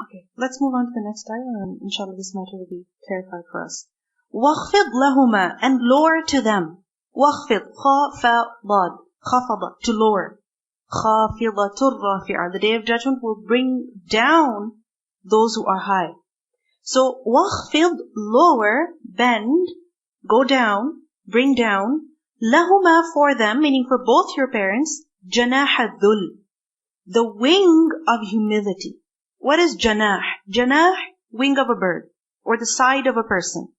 Okay, let's move on to the next ayah, and inshallah this matter will be clarified for us. وَخْفِضْ لَهُمَا, and lower to them. وَخْفِضْ, خَافَضَ, خَفَضَ, to lower. خَافِضَةٌ رَافِعَةٌ, the day of judgment will bring down those who are high. So, وَخْفِضْ, lower, bend, go down, bring down. لَهُمَا, for them, meaning for both your parents, جَنَاحَ الذُّلِّ, the wing of humility. What is janah? Janah, wing of a bird, or the side of a person.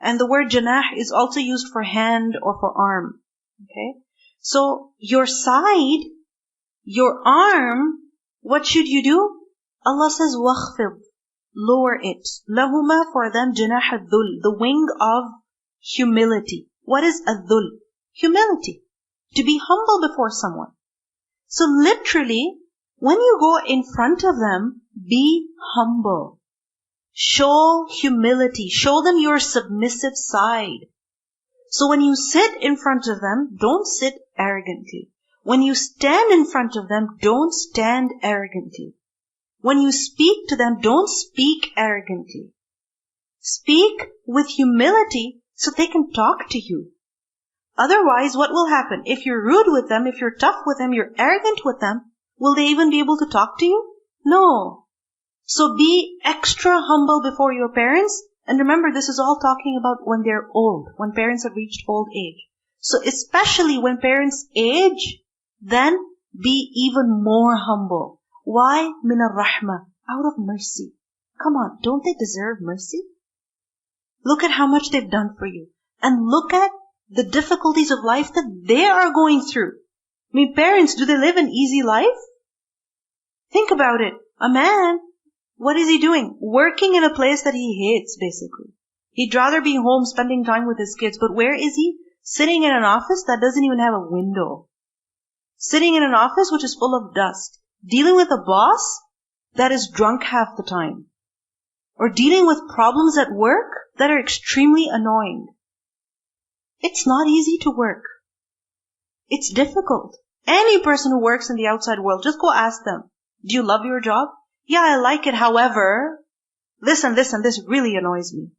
And the word janah is also used for hand or for arm. Okay? So, your side, your arm, what should you do? Allah says, وَخْفِضْ, lower it. لَهُمَا, for them, جَنَاحَ الذُّلِّ, the wing of humility. What is الذُّلِّ? Humility. To be humble before someone. So literally, when you go in front of them, be humble. Show humility. Show them your submissive side. So when you sit in front of them, don't sit arrogantly. When you stand in front of them, don't stand arrogantly. When you speak to them, don't speak arrogantly. Speak with humility so they can talk to you. Otherwise, what will happen? If you're rude with them, if you're tough with them, you're arrogant with them, will they even be able to talk to you? No. So be extra humble before your parents. And remember, this is all talking about when they're old, when parents have reached old age. So especially when parents age, then be even more humble. Why? Min ar-rahmah, out of mercy. Come on, don't they deserve mercy? Look at how much they've done for you. And look at the difficulties of life that they are going through. I mean, parents, do they live an easy life? Think about it. A man, what is he doing? Working in a place that he hates, basically. He'd rather be home spending time with his kids. But where is he? Sitting in an office that doesn't even have a window. Sitting in an office which is full of dust. Dealing with a boss that is drunk half the time. Or dealing with problems at work that are extremely annoying. It's not easy to work. It's difficult. Any person who works in the outside world, just go ask them, do you love your job? Yeah, I like it. However, this really annoys me.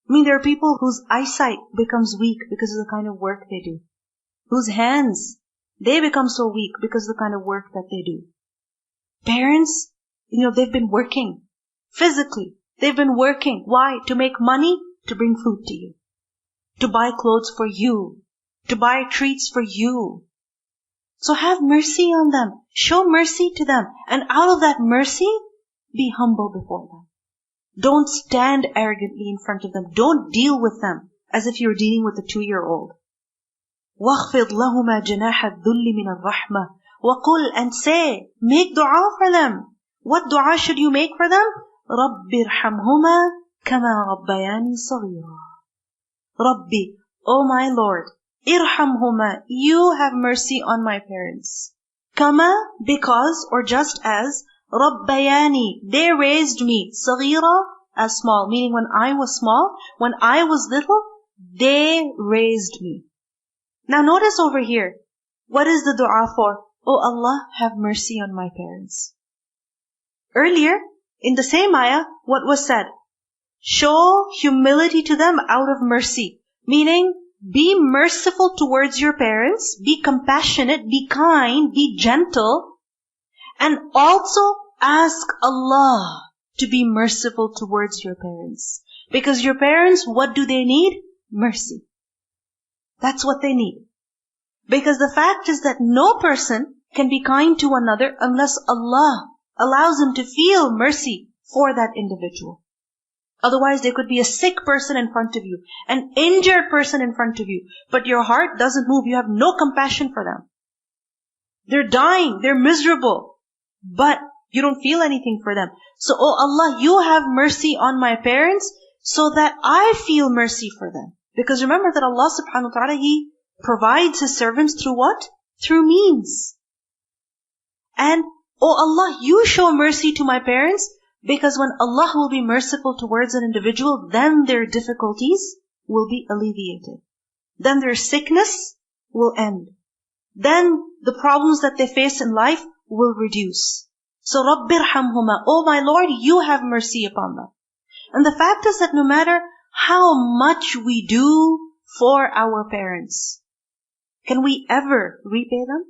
I mean, there are people whose eyesight becomes weak because of the kind of work they do. Whose hands, they become so weak because of the kind of work that they do. Parents, they've been working physically. They've been working. Why? To make money, to bring food to you. To buy clothes for you. To buy treats for you. So have mercy on them. Show mercy to them. And out of that mercy, be humble before them. Don't stand arrogantly in front of them. Don't deal with them as if you're dealing with a 2-year-old. وَخْفِضْ لَهُمَا جَنَاحَ الذُّلِّ مِنَ الرَّحْمَةِ وَقُلْ, and say, make dua for them. What dua should you make for them? رَبِّ ارْحَمْهُمَا كَمَا رَبَّيَانِي صَغِيرًا. Rabbi, O my Lord, irhamhuma, you have mercy on my parents. Kama, because, or just as, Rabbayani, they raised me, saghira, as small, meaning when I was small, when I was little, they raised me. Now notice over here, what is the dua for? Oh Allah, have mercy on my parents. Earlier, in the same ayah, what was said? Show humility to them out of mercy. Meaning, be merciful towards your parents, be compassionate, be kind, be gentle, and also ask Allah to be merciful towards your parents. Because your parents, what do they need? Mercy. That's what they need. Because the fact is that no person can be kind to another unless Allah allows him to feel mercy for that individual. Otherwise, there could be a sick person in front of you, an injured person in front of you, but your heart doesn't move. You have no compassion for them. They're dying, they're miserable, but you don't feel anything for them. So, oh Allah, you have mercy on my parents so that I feel mercy for them. Because remember that Allah subhanahu wa ta'ala, He provides His servants through what? Through means. And, oh Allah, you show mercy to my parents, because when Allah will be merciful towards an individual, then their difficulties will be alleviated. Then their sickness will end. Then the problems that they face in life will reduce. So رَبِّ ارْحَمْهُمَا, oh my Lord, you have mercy upon them. And the fact is that no matter how much we do for our parents, can we ever repay them?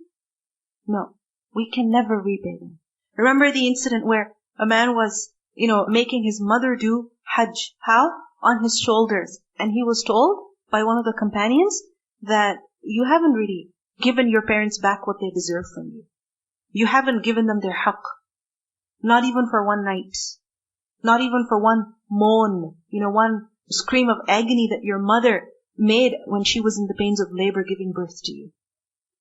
No, we can never repay them. Remember the incident where a man was, making his mother do Hajj. How? On his shoulders. And he was told by one of the companions that you haven't really given your parents back what they deserve from you. You haven't given them their haqq. Not even for one night. Not even for one moan, one scream of agony that your mother made when she was in the pains of labor giving birth to you.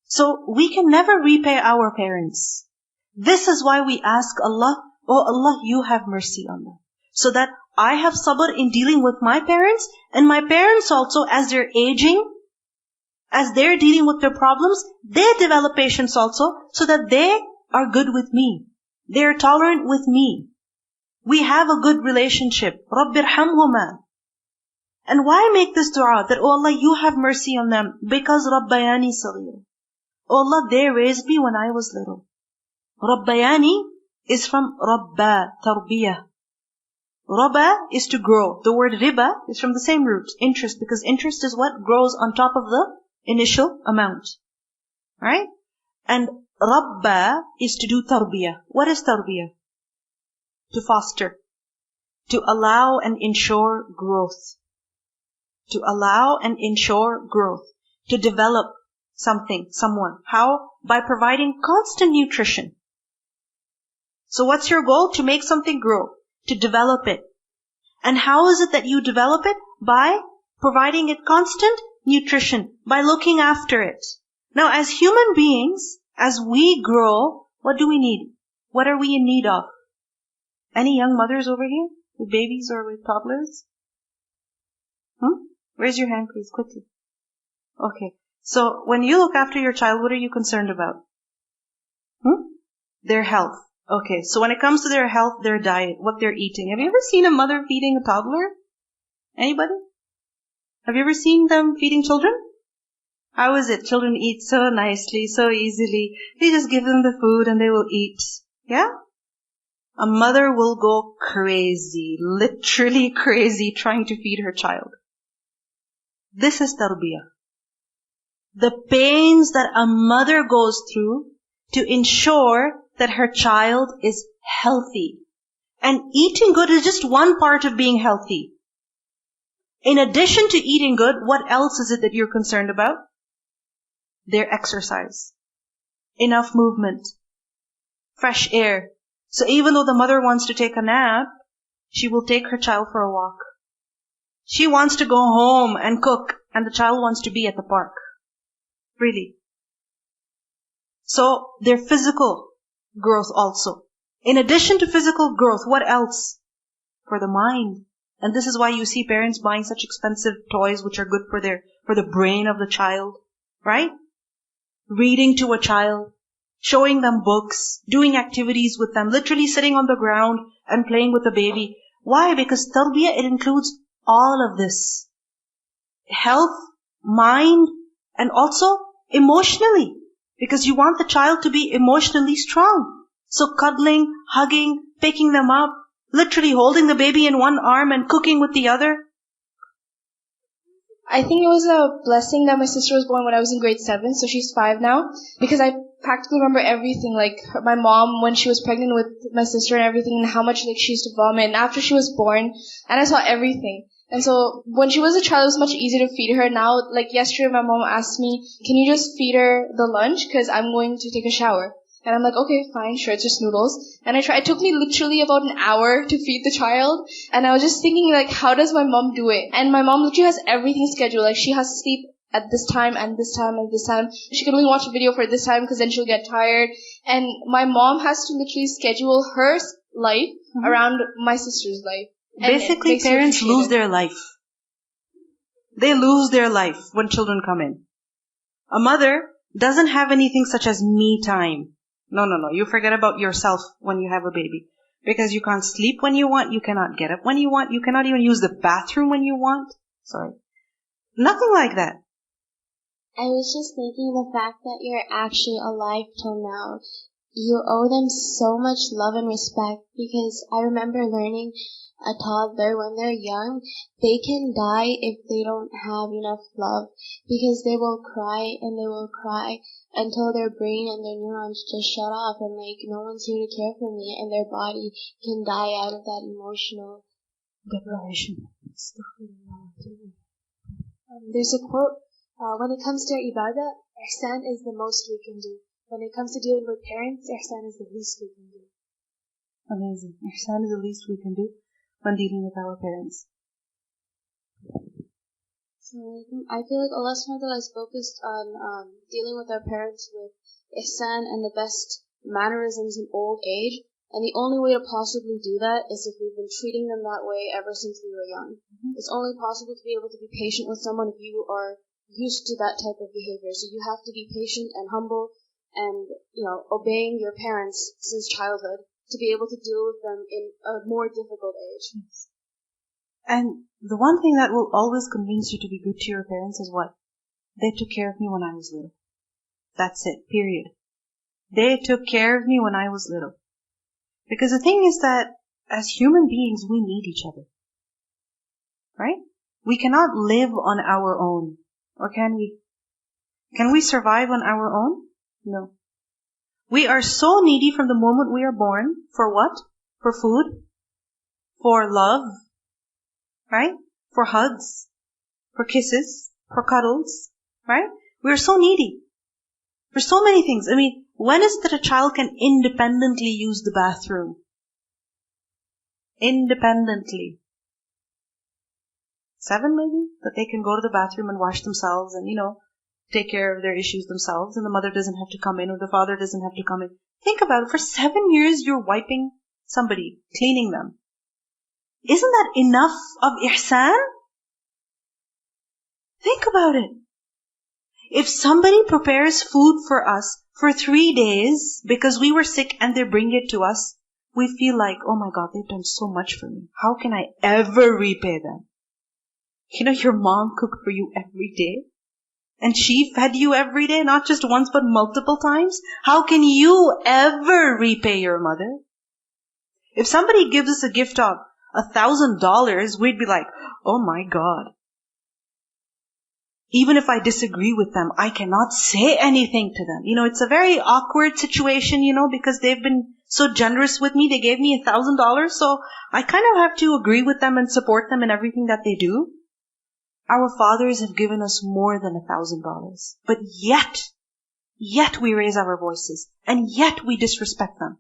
So we can never repay our parents. This is why we ask Allah, oh Allah, you have mercy on them. So that I have sabr in dealing with my parents, and my parents also, as they're aging, as they're dealing with their problems, they develop patience also, so that they are good with me. They're tolerant with me. We have a good relationship. رَبِّ ارْحَمْهُمَا. And why make this dua? That, oh Allah, you have mercy on them. Because رَبَّيَانِي صَغِيرٌ. Oh Allah, they raised me when I was little. رَبَّيَانِي is from رَبَّا, tarbia. Raba is to grow. The word riba is from the same root, interest, because interest is what grows on top of the initial amount. Right? And Rabba is to do tarbiyah. What is tarbiyah? To foster. To allow and ensure growth. To allow and ensure growth. To develop something, someone. How? By providing constant nutrition. So what's your goal? To make something grow. To develop it. And how is it that you develop it? By providing it constant nutrition. By looking after it. Now as human beings, as we grow, what do we need? What are we in need of? Any young mothers over here? With babies or with toddlers? Raise your hand please, quickly. Okay. So when you look after your child, what are you concerned about? Their health. Okay, so when it comes to their health, their diet, what they're eating. Have you ever seen a mother feeding a toddler? Anybody? Have you ever seen them feeding children? How is it? Children eat so nicely, so easily. You just give them the food and they will eat. Yeah? A mother will go crazy, literally crazy, trying to feed her child. This is tarbiyah. The pains that a mother goes through to ensure that her child is healthy. And eating good is just one part of being healthy. In addition to eating good, what else is it that you're concerned about? Their exercise. Enough movement. Fresh air. So even though the mother wants to take a nap, she will take her child for a walk. She wants to go home and cook, and the child wants to be at the park. Really. So their physical growth also. In addition to physical growth, what else? For the mind. And this is why you see parents buying such expensive toys which are good for the brain of the child. Right? Reading to a child, showing them books, doing activities with them, literally sitting on the ground and playing with the baby. Why? Because tarbiyah, it includes all of this. Health, mind, and also emotionally. Because you want the child to be emotionally strong. So cuddling, hugging, picking them up, literally holding the baby in one arm and cooking with the other. I think it was a blessing that my sister was born when I was in grade 7, so she's 5 now. Because I practically remember everything, like my mom when she was pregnant with my sister and everything, and how much she used to vomit, and after she was born, and I saw everything. And so when she was a child, it was much easier to feed her. Now, like yesterday, my mom asked me, can you just feed her the lunch? Because I'm going to take a shower. And I'm like, okay, fine, sure, it's just noodles. And I tried. It took me literally about an hour to feed the child. And I was just thinking, like, how does my mom do it? And my mom literally has everything scheduled. Like, she has to sleep at this time and this time and this time. She can only watch a video for this time because then she'll get tired. And my mom has to literally schedule her life around my sister's life. Basically, parents lose their life. They lose their life when children come in. A mother doesn't have anything such as me time. No. You forget about yourself when you have a baby. Because you can't sleep when you want, you cannot get up when you want, you cannot even use the bathroom when you want. Sorry. Nothing like that. I was just thinking the fact that you're actually alive till now. you owe them so much love and respect, because I remember learning a toddler, when they're young, they can die if they don't have enough love, because they will cry and they will cry until their brain and their neurons just shut off and like, no one's here to care for me, and their body can die out of that emotional deprivation. There's a quote, when it comes to ibadah, ihsan is the most we can do. When it comes to dealing with parents, ihsan is the least we can do. Amazing. Ihsan is the least we can do when dealing with our parents. So I feel like Allah SWT is focused on dealing with our parents with ihsan and the best mannerisms in old age. And the only way to possibly do that is if we've been treating them that way ever since we were young. It's only possible to be able to be patient with someone if you are used to that type of behavior. So you have to be patient and humble and, obeying your parents since childhood to be able to deal with them in a more difficult age. Yes. And the one thing that will always convince you to be good to your parents is what? They took care of me when I was little. That's it, period. They took care of me when I was little. Because the thing is that as human beings, we need each other. Right? We cannot live on our own. Or can we? Can we survive on our own? No. We are so needy from the moment we are born. For what? For food. For love. Right? For hugs. For kisses. For cuddles. Right? We are so needy. For so many things. I mean, when is it that a child can independently use the bathroom? Independently. 7 maybe? That they can go to the bathroom and wash themselves and, take care of their issues themselves, and the mother doesn't have to come in or the father doesn't have to come in. Think about it. For 7 years you're wiping somebody, cleaning them. Isn't that enough of ihsan? Think about it. If somebody prepares food for us for 3 days because we were sick and they bring it to us, we feel like, oh my God, they've done so much for me. How can I ever repay them? Your mom cooked for you every day. And she fed you every day, not just once but multiple times. How can you ever repay your mother? If somebody gives us a gift of $1,000, we'd be like, oh my God. Even if I disagree with them, I cannot say anything to them. It's a very awkward situation, because they've been so generous with me. They gave me $1,000, so I kind of have to agree with them and support them in everything that they do. Our fathers have given us more than $1,000. But yet we raise our voices. And yet we disrespect them.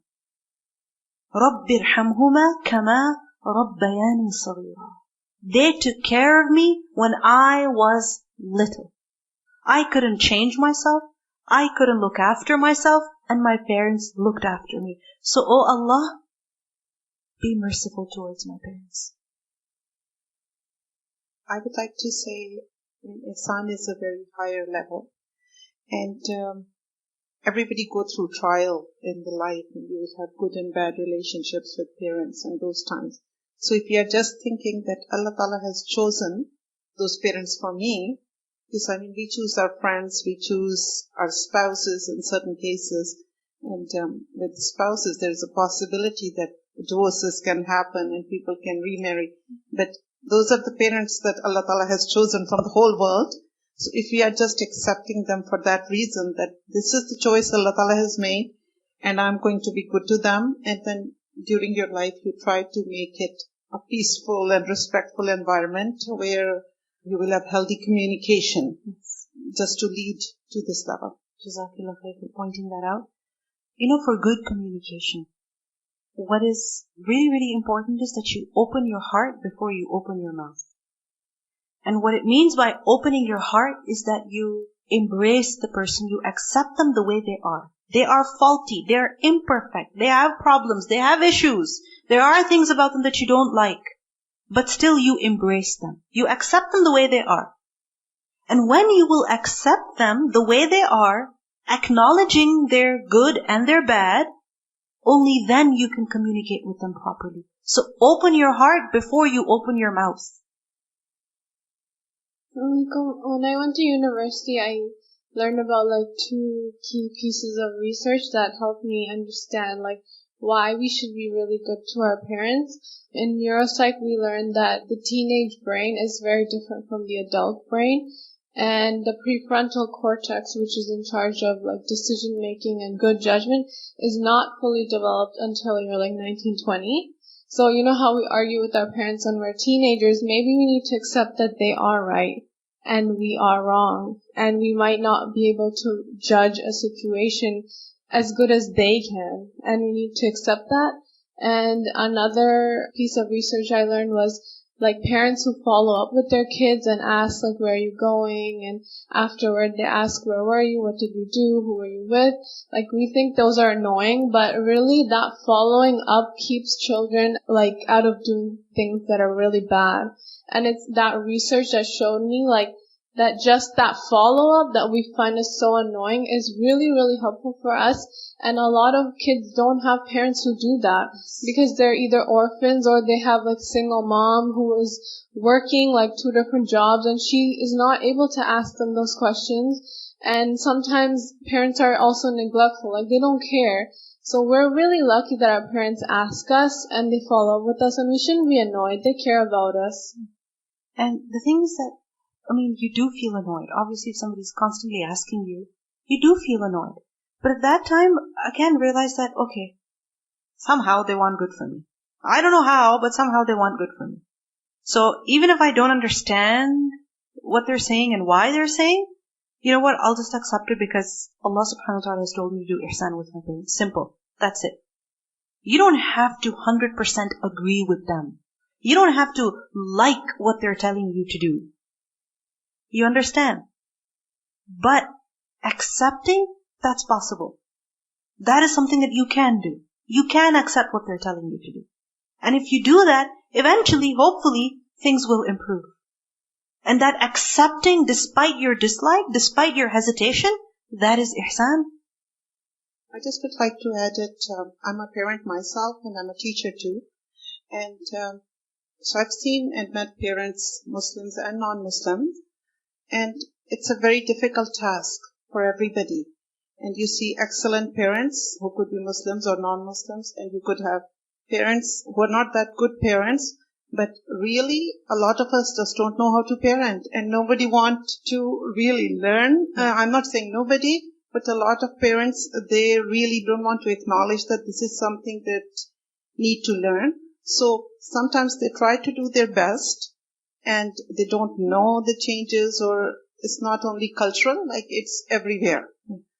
رَبِّ ارْحَمْهُمَا كَمَا رَبَّيَانِي صَغِيرًا. They took care of me when I was little. I couldn't change myself. I couldn't look after myself. And my parents looked after me. So, oh Allah, be merciful towards my parents. I would like to say, ihsan is a very higher level. And everybody go through trial in the life, and you will have good and bad relationships with parents and those times. So if you are just thinking that Allah Ta'ala has chosen those parents for me, because we choose our friends, we choose our spouses in certain cases, and with spouses there is a possibility that divorces can happen and people can remarry. But those are the parents that Allah Ta'ala has chosen from the whole world. So if we are just accepting them for that reason, that this is the choice Allah Ta'ala has made, and I'm going to be good to them, and then during your life you try to make it a peaceful and respectful environment where you will have healthy communication, just to lead to this level. Jazakallah khair for pointing that out. For good communication, what is really, really important is that you open your heart before you open your mouth. And what it means by opening your heart is that you embrace the person, you accept them the way they are. They are faulty, they are imperfect, they have problems, they have issues. There are things about them that you don't like, but still you embrace them. You accept them the way they are. And when you will accept them the way they are, acknowledging their good and their bad, only then you can communicate with them properly. So open your heart before you open your mouth. When I went to university, I learned about like 2 key pieces of research that helped me understand like why we should be really good to our parents. In neuropsych, we learned that the teenage brain is very different from the adult brain, and the prefrontal cortex, which is in charge of like decision making and good judgment, is not fully developed until you're like 19, 20. So you know how we argue with our parents when we're teenagers? Maybe we need to accept that they are right and we are wrong, and we might not be able to judge a situation as good as they can, and we need to accept that. And another piece of research I learned was like parents who follow up with their kids and ask like, where are you going? And afterward they ask, where were you? What did you do? Who were you with? Like, we think those are annoying, but really that following up keeps children like out of doing things that are really bad. And it's that research that showed me like that just that follow-up that we find is so annoying is really, really helpful for us. And a lot of kids don't have parents who do that because they're either orphans or they have like single mom who is working like 2 different jobs and she is not able to ask them those questions. And sometimes parents are also neglectful, like they don't care. So we're really lucky that our parents ask us and they follow up with us, and we shouldn't be annoyed. They care about us. And the thing is that, you do feel annoyed. Obviously, if somebody's constantly asking you, you do feel annoyed. But at that time, I can realize that, okay, somehow they want good for me. I don't know how, but somehow they want good for me. So even if I don't understand what they're saying and why they're saying, you know what, I'll just accept it because Allah subhanahu wa ta'ala has told me to do ihsan with my parents. Simple. That's it. You don't have to 100% agree with them. You don't have to like what they're telling you to do. You understand? But accepting, that's possible. That is something that you can do. You can accept what they're telling you to do. And if you do that, eventually, hopefully, things will improve. And that accepting despite your dislike, despite your hesitation, that is ihsan. I just would like to add that I'm a parent myself and I'm a teacher too. And so I've seen and met parents, Muslims and non-Muslims. And it's a very difficult task for everybody. And you see excellent parents who could be Muslims or non-Muslims, and you could have parents who are not that good parents, but really a lot of us just don't know how to parent, and nobody wants to really learn. I'm not saying nobody, but a lot of parents, they really don't want to acknowledge that this is something that need to learn. So sometimes they try to do their best, and they don't know the changes, or it's not only cultural, like it's everywhere.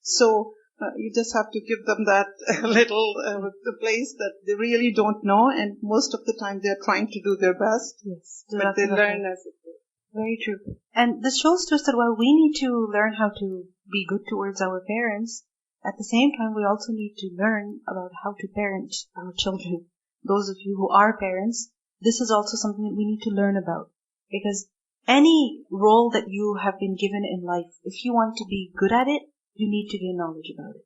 So you just have to give them that little place that they really don't know, and most of the time they're trying to do their best. Yes, but they learn as it goes. Very true. And this shows to us that while we need to learn how to be good towards our parents, at the same time we also need to learn about how to parent our children. Those of you who are parents, this is also something that we need to learn about. Because any role that you have been given in life, if you want to be good at it, you need to gain knowledge about it.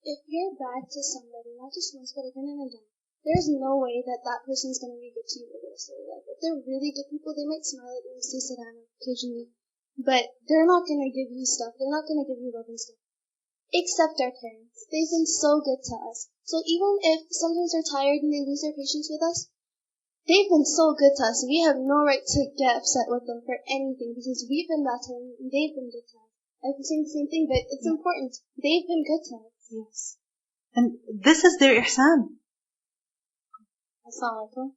If you're bad to somebody, not just once, but again and again, there's no way that that person's going to be good to you for the rest of their life. If they're really good people, they might smile at you and say salam occasionally, but they're not going to give you stuff. They're not going to give you love and stuff. Except our parents. They've been so good to us. So even if sometimes they're tired and they lose their patience with us, they've been so good to us. We have no right to get upset with them for anything because we've been bad to them and they've been good to us. I'm saying the same thing, but it's important. They've been good to us. Yes. And this is their ihsan. Assalamu'alaikum.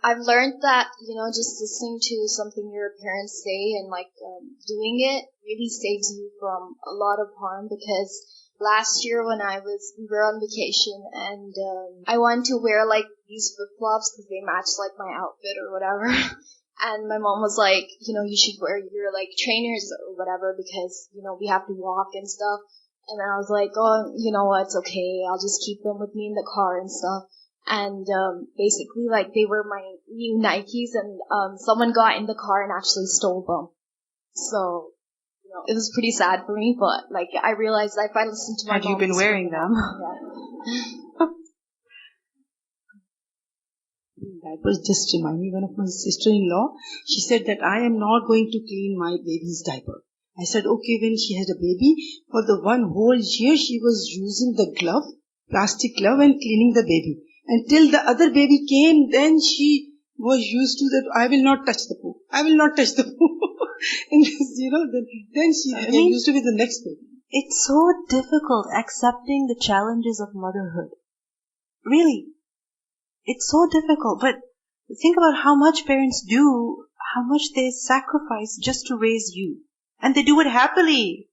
I've learned that, just listening to something your parents say and doing it really saves you from a lot of harm, because last year when we were on vacation and I wanted to wear these flip-flops because they matched my outfit or whatever. And my mom was like, you should wear your trainers or whatever because, we have to walk and stuff. And then I was like, oh, you know what, it's okay. I'll just keep them with me in the car and stuff. And basically, they were my new Nikes, and someone got in the car and actually stole them. So, it was pretty sad for me, but I realized if I listened to my mom. Had you been wearing them? Yeah. That was just remind me one of my sister-in-law. She said that I am not going to clean my baby's diaper. I said, okay, when she had a baby, for the one whole year she was using the glove, plastic glove, and cleaning the baby. Until the other baby came, then she was used to that, I will not touch the poo. I will not touch the poo. And then she became used to with the next baby. It's so difficult accepting the challenges of motherhood. Really. It's so difficult. But think about how much parents do, how much they sacrifice just to raise you. And they do it happily.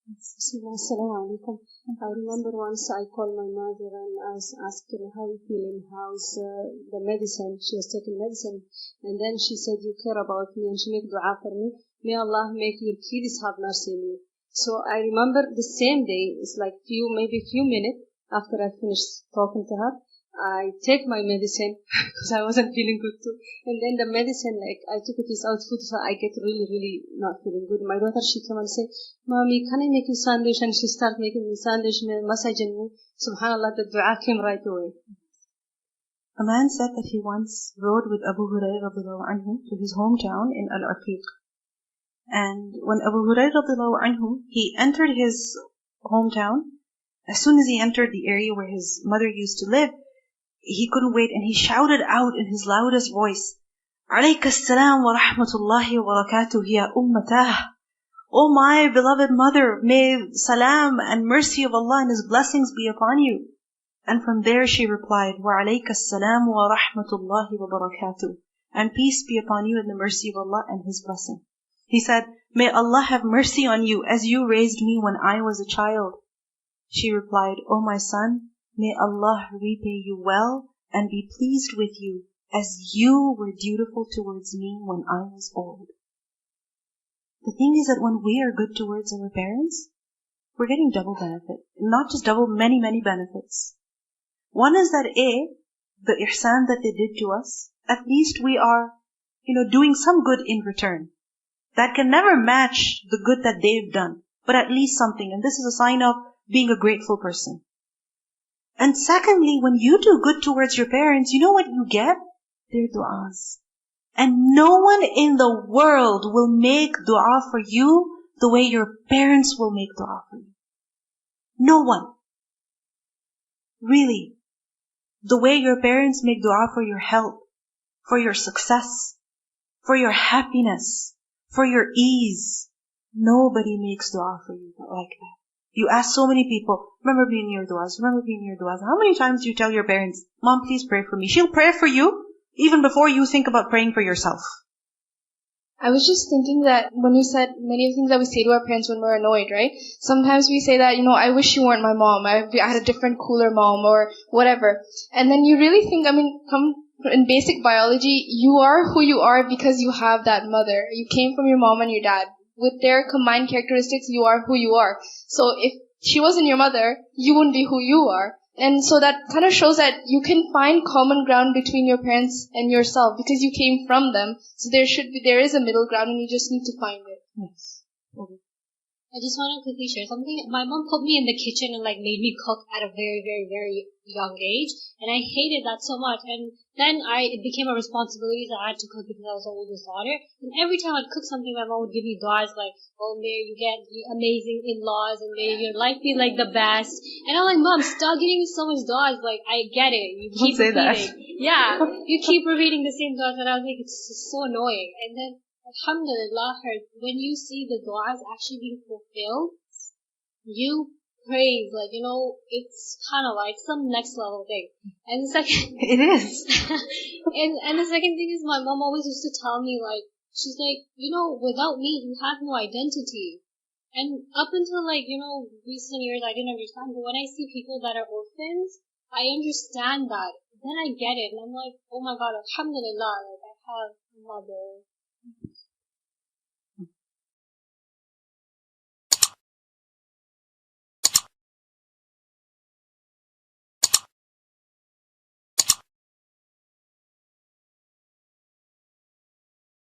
Assalamu'alaikum. I remember once I called my mother and I asked her how you feeling, how's the medicine. She was taking medicine, and then she said, you care about me, and she made dua for me. May Allah make your kids have mercy on you. So I remember the same day, it's like maybe few minutes after I finished talking to her, I take my medicine because I wasn't feeling good too. And then the medicine, like I took it without food, so I get really, really not feeling good. My daughter, she came and said, Mommy, can I make you sandwich? And she started making me sandwich, massaging me. Subhanallah, the dua came right away. A man said that he once rode with Abu Hurairah anhu to his hometown in Al-Aqiq. And when Abu Hurairah anhu, he entered his hometown, as soon as he entered the area where his mother used to live, he couldn't wait and he shouted out in his loudest voice, Alayka assalam wa rahmatullahi wa barakatuh ya ummatah. Oh my beloved mother, may salam and mercy of Allah and His blessings be upon you. And from there she replied, Wa alayka assalam wa rahmatullahi wa barakatuh. And peace be upon you and the mercy of Allah and His blessing. He said, may Allah have mercy on you as you raised me when I was a child. She replied, O my son, may Allah repay you well and be pleased with you as you were dutiful towards me when I was old. The thing is that when we are good towards our parents, we're getting double benefit. Not just double, many, many benefits. One is that the ihsan that they did to us, at least we are, doing some good in return. That can never match the good that they've done, but at least something. And this is a sign of being a grateful person. And secondly, when you do good towards your parents, you know what you get? Their du'as. And no one in the world will make dua for you the way your parents will make dua for you. No one. Really. The way your parents make dua for your health, for your success, for your happiness, for your ease. Nobody makes dua for you like that. You ask so many people, remember being in your du'as, remember being in your du'as. How many times do you tell your parents, Mom, please pray for me? She'll pray for you even before you think about praying for yourself. I was just thinking that when you said many of the things that we say to our parents when we're annoyed, right? Sometimes we say that, I wish you weren't my mom. I had a different, cooler mom or whatever. And then you really think, in basic biology, you are who you are because you have that mother. You came from your mom and your dad. With their combined characteristics, you are who you are. So if she wasn't your mother, you wouldn't be who you are. And so that kind of shows that you can find common ground between your parents and yourself because you came from them. So there is a middle ground and you just need to find it. Yes. Okay. I just want to quickly share something. My mom put me in the kitchen and made me cook at a very, very, very young age. And I hated that so much. And then it became a responsibility that I had to cook because I was the oldest daughter. And every time I'd cook something, my mom would give me du'as like, oh, may you get amazing in-laws and may your life be like the best. And I'm like, Mom, stop giving me so much du'as. Like, I get it. You keep repeating. Yeah, you keep repeating the same du'as. And I was like, it's so annoying. And then alhamdulillah, when you see the du'as actually being fulfilled, you praise, it's subhanAllah, it's some next level thing. And the second... It is. and the second thing is my mom always used to tell me, she's like, without me, you have no identity. And up until, recent years, I didn't understand. But when I see people that are orphans, I understand that. Then I get it. And I'm like, oh my God, alhamdulillah, I have a mother.